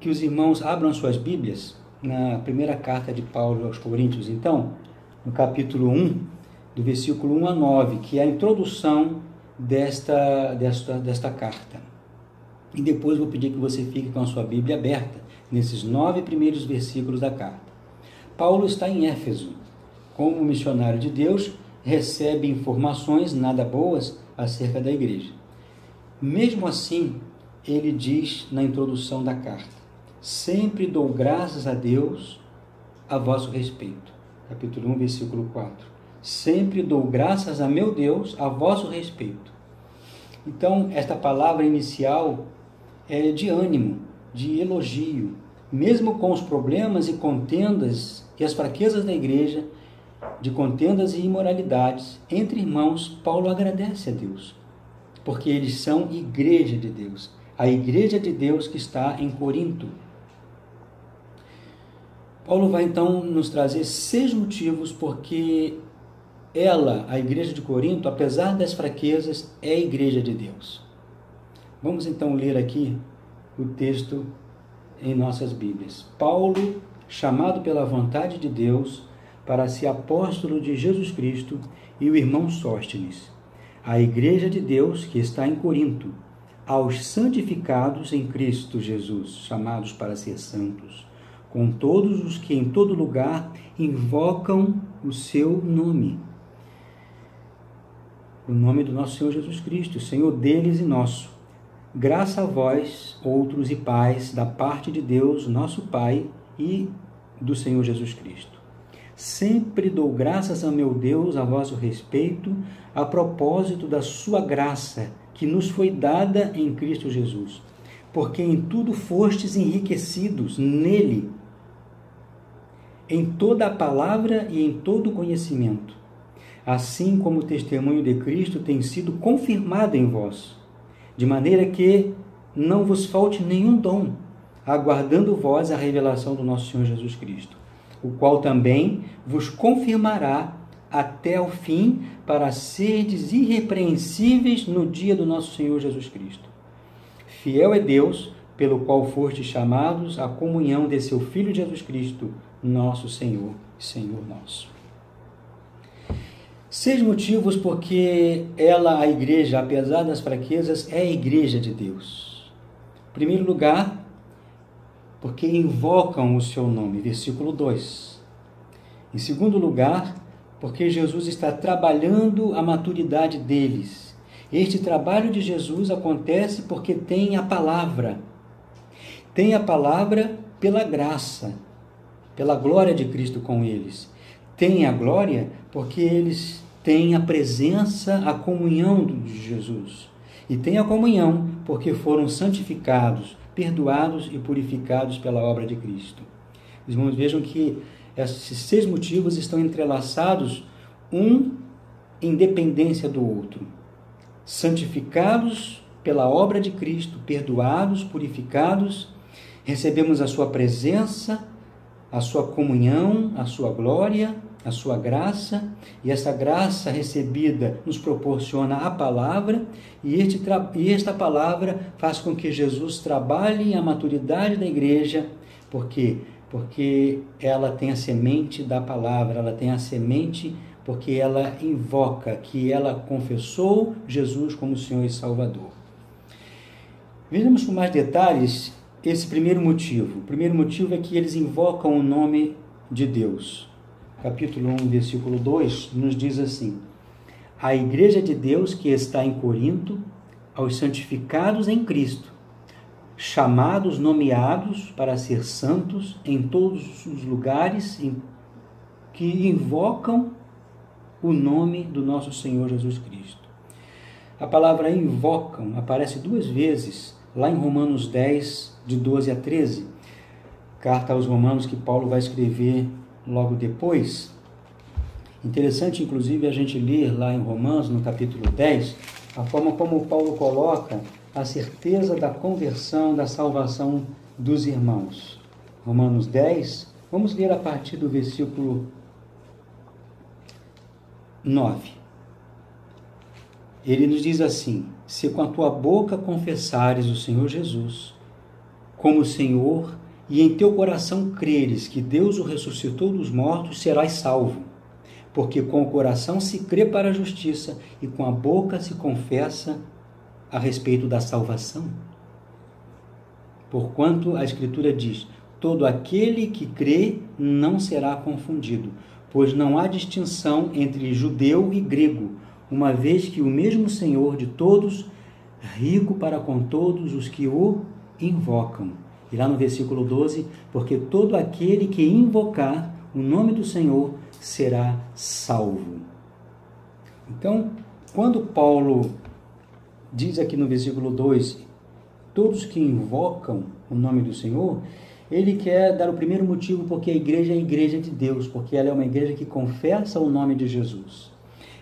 que os irmãos abram suas Bíblias na primeira carta de Paulo aos Coríntios, então, no capítulo 1, do versículo 1 a 9, que é a introdução desta carta. E depois vou pedir que você fique com a sua Bíblia aberta nesses 9 primeiros versículos da carta. Paulo está em Éfeso. Como missionário de Deus, recebe informações nada boas acerca da igreja. Mesmo assim, ele diz na introdução da carta: sempre dou graças a Deus a vosso respeito. Capítulo 1, versículo 4. Sempre dou graças a meu Deus a vosso respeito. Então, esta palavra inicial é de ânimo, de elogio. Mesmo com os problemas e contendas e as fraquezas da igreja, de contendas e imoralidades entre irmãos, Paulo agradece a Deus, porque eles são igreja de Deus, a igreja de Deus que está em Corinto. Paulo vai então nos trazer 6 motivos porque ela, a igreja de Corinto, apesar das fraquezas, é a igreja de Deus. Vamos então ler aqui o texto em nossas Bíblias. Paulo, chamado pela vontade de Deus para ser apóstolo de Jesus Cristo, e o irmão Sóstenes, a igreja de Deus que está em Corinto, aos santificados em Cristo Jesus, chamados para ser santos, com todos os que em todo lugar invocam o seu nome. O nome do nosso Senhor Jesus Cristo, Senhor deles e nosso. Graça a vós, outros e pais, da parte de Deus, nosso Pai, e do Senhor Jesus Cristo. Sempre dou graças a meu Deus a vosso respeito, a propósito da sua graça, que nos foi dada em Cristo Jesus, porque em tudo fostes enriquecidos nele, em toda a palavra e em todo o conhecimento, assim como o testemunho de Cristo tem sido confirmado em vós, de maneira que não vos falte nenhum dom, aguardando vós a revelação do nosso Senhor Jesus Cristo, o qual também vos confirmará até o fim, para serdes irrepreensíveis no dia do nosso Senhor Jesus Cristo. Fiel é Deus, pelo qual fostes chamados à comunhão de seu Filho Jesus Cristo, nosso Senhor e Senhor nosso. 6 motivos porque ela, a igreja, apesar das fraquezas, é a igreja de Deus. Em primeiro lugar, porque invocam o seu nome, versículo 2. Em segundo lugar, porque Jesus está trabalhando a maturidade deles. Este trabalho de Jesus acontece porque tem a palavra. Tem a palavra pela graça, pela glória de Cristo com eles. Tem a glória porque eles têm a presença, a comunhão de Jesus. E tem a comunhão porque foram santificados, perdoados e purificados pela obra de Cristo. Os irmãos vejam que esses 6 motivos estão entrelaçados, um em dependência do outro. Santificados pela obra de Cristo, perdoados, purificados, recebemos a sua presença, a sua comunhão, a sua glória, a sua graça, e essa graça recebida nos proporciona a palavra, e esta palavra faz com que Jesus trabalhe a maturidade da igreja, porque ela tem a semente da palavra, ela tem a semente porque ela invoca, que ela confessou Jesus como Senhor e Salvador. Vejamos com mais detalhes esse primeiro motivo. O primeiro motivo é que eles invocam o nome de Deus. Capítulo 1, versículo 2, nos diz assim: a igreja de Deus que está em Corinto, aos santificados em Cristo, chamados, nomeados para ser santos em todos os lugares que invocam o nome do nosso Senhor Jesus Cristo. A palavra invocam aparece 2 vezes lá em Romanos 10, de 12 a 13, carta aos Romanos que Paulo vai escrever logo depois. Interessante, inclusive, a gente ler lá em Romanos, no capítulo 10, a forma como Paulo coloca a certeza da conversão, da salvação dos irmãos. Romanos 10, vamos ler a partir do versículo 9. Ele nos diz assim: se com a tua boca confessares o Senhor Jesus, como Senhor, e em teu coração creres que Deus o ressuscitou dos mortos, serás salvo. Porque com o coração se crê para a justiça, e com a boca se confessa a respeito da salvação. Porquanto a Escritura diz: todo aquele que crê não será confundido, pois não há distinção entre judeu e grego, uma vez que o mesmo Senhor de todos, rico para com todos os que o invocam. E lá no versículo 12, porque todo aquele que invocar o nome do Senhor será salvo. Então, quando Paulo diz aqui no versículo 2, todos que invocam o nome do Senhor, ele quer dar o primeiro motivo porque a igreja é a igreja de Deus, porque ela é uma igreja que confessa o nome de Jesus.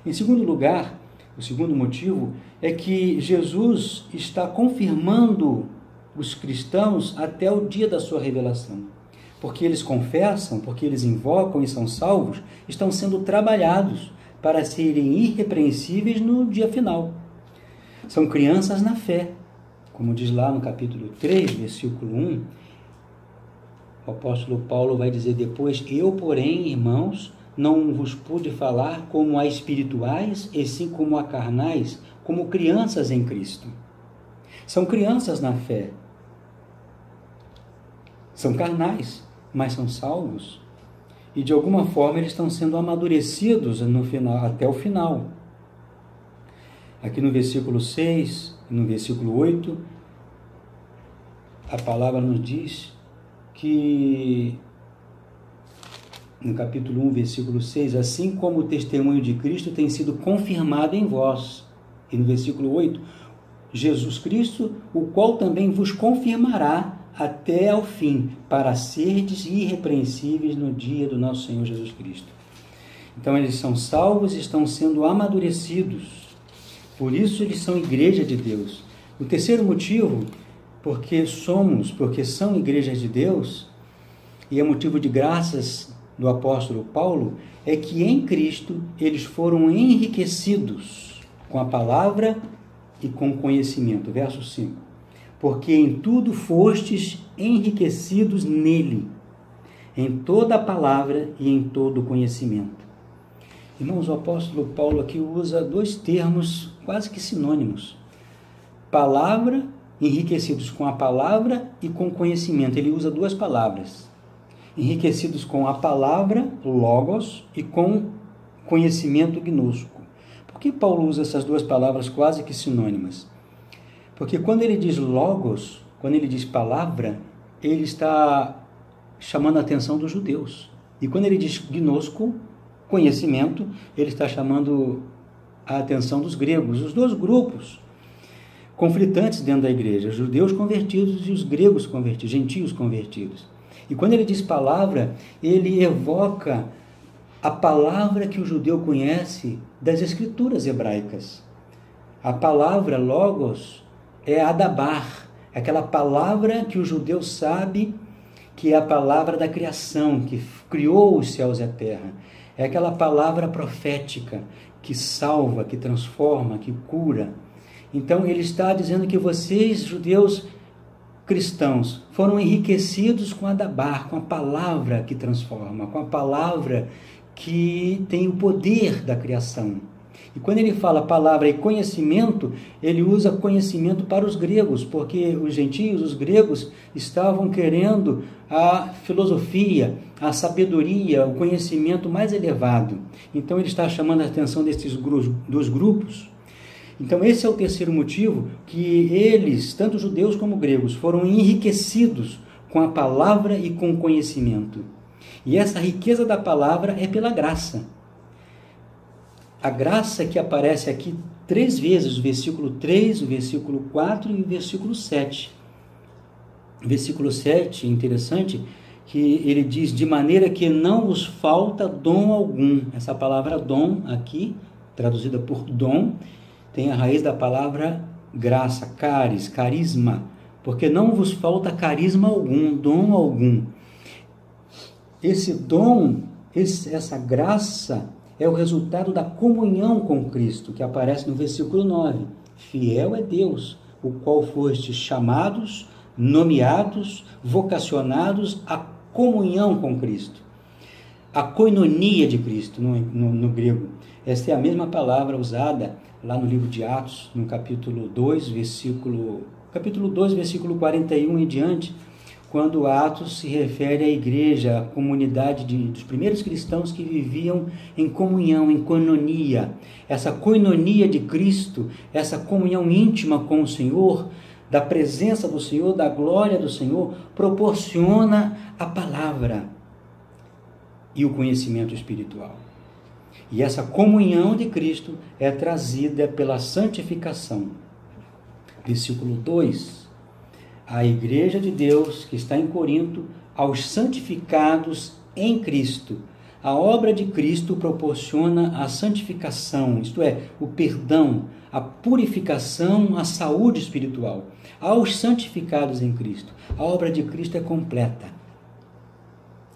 Em segundo lugar, o segundo motivo é que Jesus está confirmando os cristãos até o dia da sua revelação. Porque eles confessam, porque eles invocam e são salvos, estão sendo trabalhados para serem irrepreensíveis no dia final. São crianças na fé. Como diz lá no capítulo 3, versículo 1, o apóstolo Paulo vai dizer depois: eu, porém, irmãos, não vos pude falar como a espirituais, e sim como a carnais, como crianças em Cristo. São crianças na fé. São carnais, mas são salvos. E de alguma forma eles estão sendo amadurecidos no final, até o final. Aqui no versículo 6, no versículo 8, a palavra nos diz que, no capítulo 1, versículo 6, assim como o testemunho de Cristo tem sido confirmado em vós. E no versículo 8, Jesus Cristo, o qual também vos confirmará até ao fim, para serdes irrepreensíveis no dia do nosso Senhor Jesus Cristo. Então eles são salvos e estão sendo amadurecidos. Por isso eles são igreja de Deus. O terceiro motivo, porque são igrejas de Deus, e é motivo de graças do apóstolo Paulo, é que em Cristo eles foram enriquecidos com a palavra e com o conhecimento. Verso 5. Porque em tudo fostes enriquecidos nele, em toda a palavra e em todo o conhecimento. Irmãos, o apóstolo Paulo aqui usa dois termos quase que sinônimos. Palavra, enriquecidos com a palavra e com conhecimento. Ele usa duas palavras. Enriquecidos com a palavra, logos, e com conhecimento gnosco. Por que Paulo usa essas duas palavras quase que sinônimas? Porque quando ele diz logos, quando ele diz palavra, ele está chamando a atenção dos judeus. E quando ele diz gnosco, conhecimento, ele está chamando a atenção dos gregos, os dois grupos conflitantes dentro da igreja, os judeus convertidos e os gregos convertidos, gentios convertidos. E quando ele diz palavra, ele evoca a palavra que o judeu conhece das escrituras hebraicas. A palavra logos é adabar, aquela palavra que o judeu sabe que é a palavra da criação, que criou os céus e a terra. É aquela palavra profética que salva, que transforma, que cura. Então ele está dizendo que vocês, judeus cristãos, foram enriquecidos com adabar, com a palavra que transforma, com a palavra que tem o poder da criação. E quando ele fala palavra e conhecimento, ele usa conhecimento para os gregos, porque os gentios, os gregos, estavam querendo a filosofia, a sabedoria, o conhecimento mais elevado. Então ele está chamando a atenção desses dois grupos. Então esse é o terceiro motivo, que eles, tanto judeus como gregos, foram enriquecidos com a palavra e com o conhecimento. E essa riqueza da palavra é pela graça. A graça que aparece aqui 3 vezes, o versículo 3, o versículo 4 e o versículo 7. O versículo 7, interessante, que ele diz, de maneira que não vos falta dom algum. Essa palavra dom aqui, traduzida por dom, tem a raiz da palavra graça, caris, carisma, porque não vos falta carisma algum, dom algum. Esse dom, essa graça, é o resultado da comunhão com Cristo, que aparece no versículo 9. Fiel é Deus, o qual fostes chamados nomeados, vocacionados à comunhão com Cristo. A koinonia de Cristo, no grego. Esta é a mesma palavra usada lá no livro de Atos, no capítulo 2, versículo 41 em diante, quando Atos se refere à igreja, à comunidade dos primeiros cristãos que viviam em comunhão, em koinonia. Essa koinonia de Cristo, essa comunhão íntima com o Senhor, da presença do Senhor, da glória do Senhor, proporciona a palavra e o conhecimento espiritual. E essa comunhão de Cristo é trazida pela santificação. Versículo 2. A igreja de Deus que está em Corinto, aos santificados em Cristo. A obra de Cristo proporciona a santificação, isto é, o perdão, a purificação, a saúde espiritual. Aos santificados em Cristo. A obra de Cristo é completa,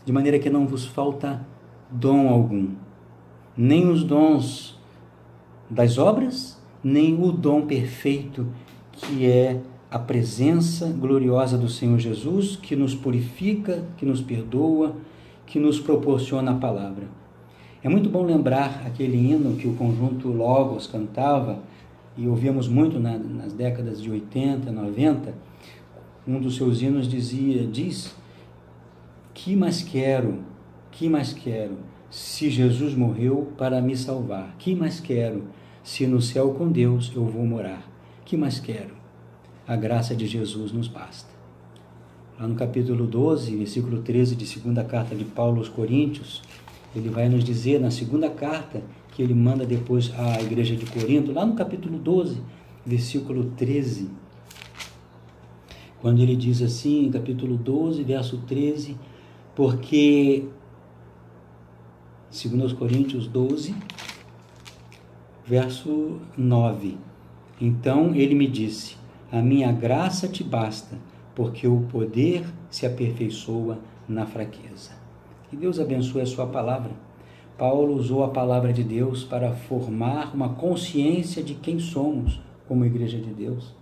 de maneira que não vos falta dom algum, nem os dons das obras, nem o dom perfeito que é a presença gloriosa do Senhor Jesus, que nos purifica, que nos perdoa, que nos proporciona a palavra. É muito bom lembrar aquele hino que o conjunto Logos cantava, e ouvíamos muito nas décadas de 80, 90, um dos seus hinos diz, que mais quero, se Jesus morreu para me salvar? Que mais quero, se no céu com Deus eu vou morar? Que mais quero? A graça de Jesus nos basta. Lá no capítulo 12, versículo 13 de segunda carta de Paulo aos Coríntios, ele vai nos dizer, na segunda carta, que ele manda depois à igreja de Corinto, lá no capítulo 12, versículo 13, quando ele diz assim, capítulo 12, verso 13, porque, segundo aos Coríntios 12, verso 9, então ele me disse, a minha graça te basta, porque o poder se aperfeiçoa na fraqueza. Que Deus abençoe a sua palavra. Paulo usou a palavra de Deus para formar uma consciência de quem somos como igreja de Deus.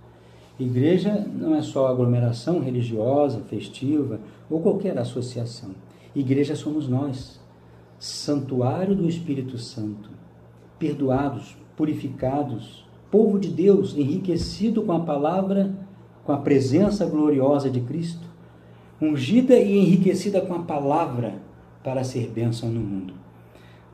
Igreja não é só aglomeração religiosa, festiva ou qualquer associação. Igreja somos nós, santuário do Espírito Santo, perdoados, purificados, povo de Deus, enriquecido com a palavra, com a presença gloriosa de Cristo, ungida e enriquecida com a palavra para ser bênção no mundo.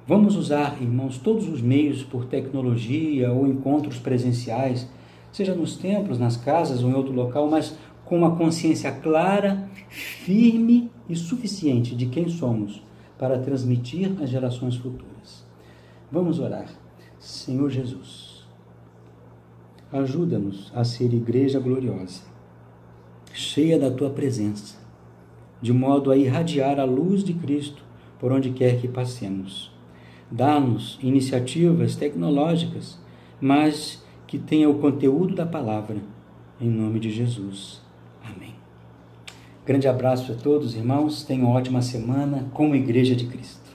Vamos usar, irmãos, todos os meios por tecnologia ou encontros presenciais, seja nos templos, nas casas ou em outro local, mas com uma consciência clara, firme e suficiente de quem somos para transmitir às gerações futuras. Vamos orar. Senhor Jesus, ajuda-nos a ser igreja gloriosa, cheia da Tua presença, de modo a irradiar a luz de Cristo por onde quer que passemos. Dá-nos iniciativas tecnológicas, mas que tenha o conteúdo da palavra, em nome de Jesus. Amém. Grande abraço a todos, irmãos. Tenham uma ótima semana como Igreja de Cristo.